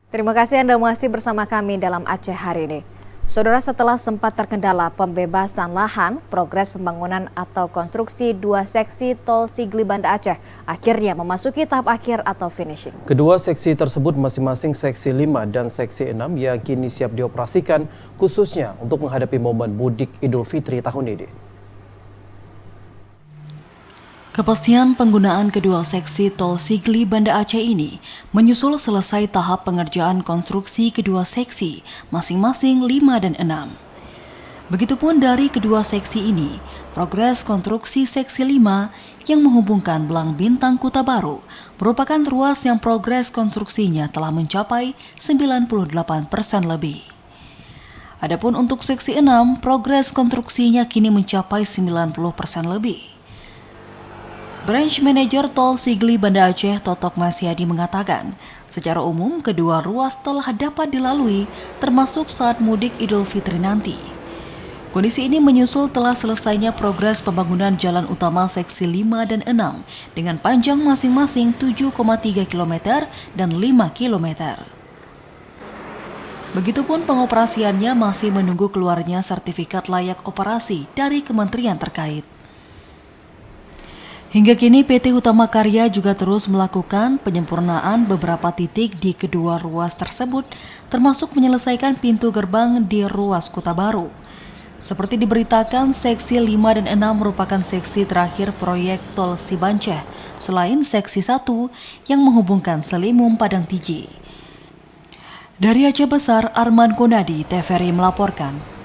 Terima kasih Anda masih bersama kami dalam Aceh hari ini. Saudara, setelah sempat terkendala pembebasan lahan, progres pembangunan atau konstruksi dua seksi tol Sigli Banda Aceh akhirnya memasuki tahap akhir atau finishing. Kedua seksi tersebut masing-masing seksi 5 dan seksi 6 yang kini siap dioperasikan khususnya untuk menghadapi momen mudik Idul Fitri tahun ini. Kepastian penggunaan kedua seksi tol Sigli Banda Aceh ini menyusul selesai tahap pengerjaan konstruksi kedua seksi masing-masing 5 dan 6. Begitupun dari kedua seksi ini, progres konstruksi seksi 5 yang menghubungkan Belang Bintang Kuta Baru merupakan ruas yang progres konstruksinya telah mencapai 98% lebih. Adapun untuk seksi 6, progres konstruksinya kini mencapai 90% lebih. Branch Manager Tol Sigli Banda Aceh Totok Masyadi mengatakan, secara umum kedua ruas telah dapat dilalui termasuk saat mudik Idul Fitri nanti. Kondisi ini menyusul telah selesainya progres pembangunan jalan utama seksi 5 dan 6 dengan panjang masing-masing 7,3 km dan 5 km. Begitupun pengoperasiannya masih menunggu keluarnya sertifikat layak operasi dari kementerian terkait. Hingga kini PT Utama Karya juga terus melakukan penyempurnaan beberapa titik di kedua ruas tersebut, termasuk menyelesaikan pintu gerbang di ruas Kuta Baru. Seperti diberitakan, seksi 5 dan 6 merupakan seksi terakhir proyek tol Sibanceh, selain seksi 1 yang menghubungkan Selimum Padang Tiji. Dari Aceh Besar, Arman Konadi, TVRI melaporkan.